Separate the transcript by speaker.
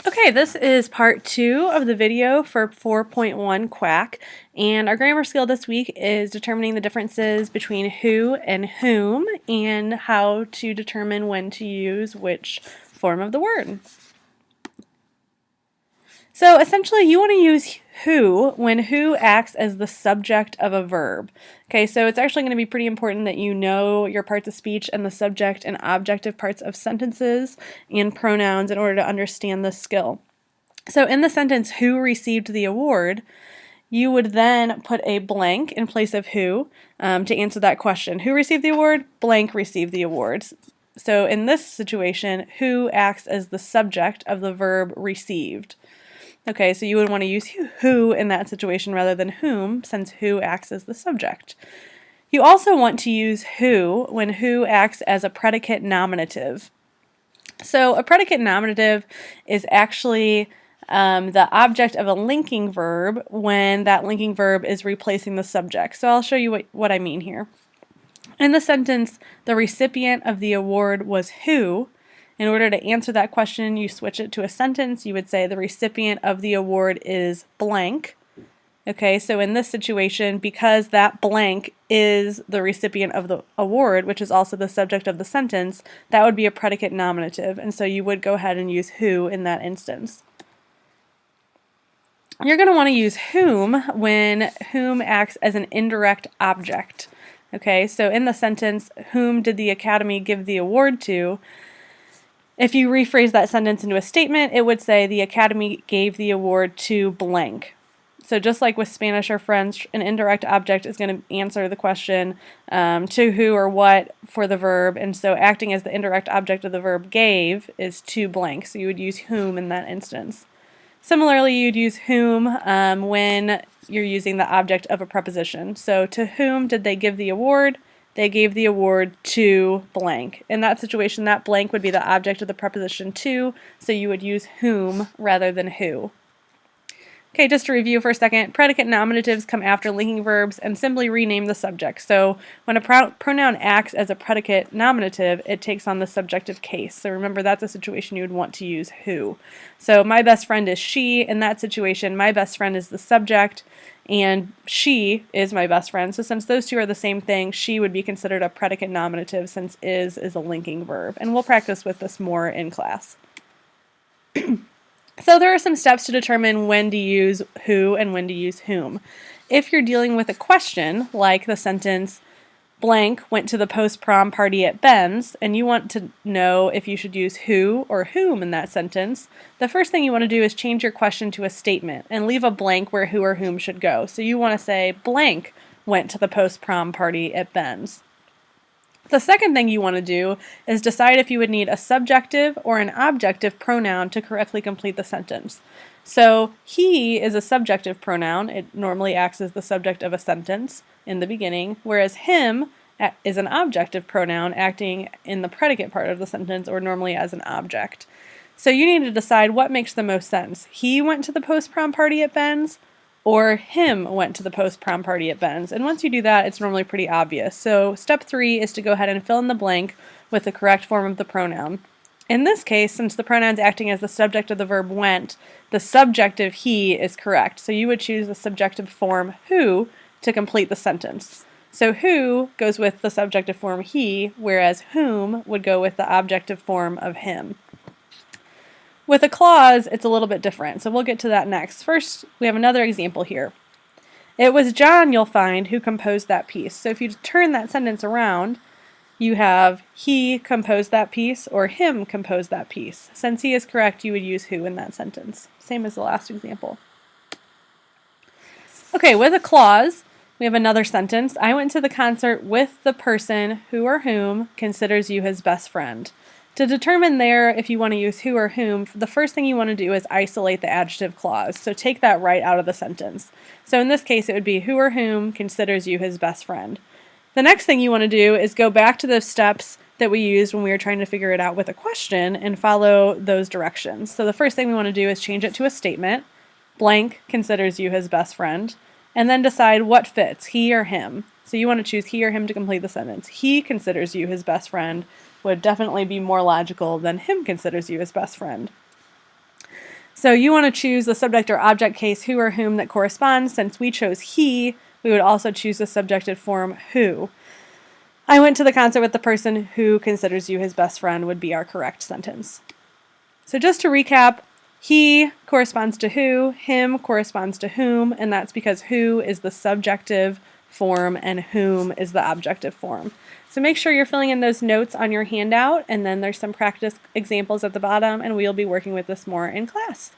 Speaker 1: Okay, this is part 2 of the video for 4.1 Quack, and our grammar skill this week is determining the differences between who and whom and how to determine when to use which form of the word. So essentially you want to use who when who acts as the subject of a verb. Okay, so it's actually going to be pretty important that you know your parts of speech and the subject and objective parts of sentences and pronouns in order to understand this skill. So in the sentence, who received the award, you would then put a blank in place of who to answer that question. Who received the award? Blank received the award. So in this situation, who acts as the subject of the verb received. Okay, so you would want to use who in that situation rather than whom, since who acts as the subject. You also want to use who when who acts as a predicate nominative. So a predicate nominative is actually the object of a linking verb when that linking verb is replacing the subject. So I'll show you what I mean here. In the sentence, the recipient of the award was who. In order to answer that question, you switch it to a sentence. You would say the recipient of the award is blank. Okay, so in this situation, because that blank is the recipient of the award, which is also the subject of the sentence, that would be a predicate nominative, and so you would go ahead and use who in that instance. You're going to want to use whom when whom acts as an indirect object. Okay, so in the sentence, whom did the Academy give the award to? If you rephrase that sentence into a statement, it would say the Academy gave the award to blank. So just like with Spanish or French, an indirect object is going to answer the question to who or what for the verb, and so acting as the indirect object of the verb gave is to blank, so you would use whom in that instance. Similarly, you'd use whom when you're using the object of a preposition. So to whom did they give the award? They gave the award to blank. In that situation, that blank would be the object of the preposition to, so you would use whom rather than who. Okay, just to review for a second, predicate nominatives come after linking verbs and simply rename the subject. So when a pronoun acts as a predicate nominative, it takes on the subjective case. So remember, that's a situation you would want to use who. So my best friend is she. In that situation, my best friend is the subject, and she is my best friend. So since those two are the same thing, she would be considered a predicate nominative since is a linking verb. And we'll practice with this more in class. So there are some steps to determine when to use who and when to use whom. If you're dealing with a question, like the sentence, blank went to the post-prom party at Ben's, and you want to know if you should use who or whom in that sentence, the first thing you want to do is change your question to a statement and leave a blank where who or whom should go. So you want to say, blank went to the post-prom party at Ben's. The second thing you want to do is decide if you would need a subjective or an objective pronoun to correctly complete the sentence. So he is a subjective pronoun. It normally acts as the subject of a sentence in the beginning, whereas him is an objective pronoun acting in the predicate part of the sentence or normally as an object. So you need to decide what makes the most sense. He went to the post-prom party at Ben's, or him went to the post-prom party at Ben's. And once you do that, it's normally pretty obvious. So step 3 is to go ahead and fill in the blank with the correct form of the pronoun. In this case, since the pronoun's acting as the subject of the verb went, the subjective he is correct. So you would choose the subjective form who to complete the sentence. So who goes with the subjective form he, whereas whom would go with the objective form of him. With a clause, it's a little bit different, so we'll get to that next. First, we have another example here. It was John, you'll find, who composed that piece. So if you turn that sentence around, you have he composed that piece or him composed that piece. Since he is correct, you would use who in that sentence. Same as the last example. Okay, with a clause, we have another sentence. I went to the concert with the person who or whom considers you his best friend. To determine there if you want to use who or whom, the first thing you want to do is isolate the adjective clause. So take that right out of the sentence. So in this case, it would be who or whom considers you his best friend. The next thing you want to do is go back to those steps that we used when we were trying to figure it out with a question and follow those directions. So the first thing we want to do is change it to a statement. Blank considers you his best friend. And then decide what fits, he or him. So you want to choose he or him to complete the sentence. He considers you his best friend would definitely be more logical than him considers you his best friend. So you want to choose the subject or object case who or whom that corresponds. Since we chose he, we would also choose the subjective form who. I went to the concert with the person who considers you his best friend would be our correct sentence. So just to recap, he corresponds to who, him corresponds to whom, and that's because who is the subjective form and whom is the objective form. So make sure you're filling in those notes on your handout, and then there's some practice examples at the bottom, and we'll be working with this more in class.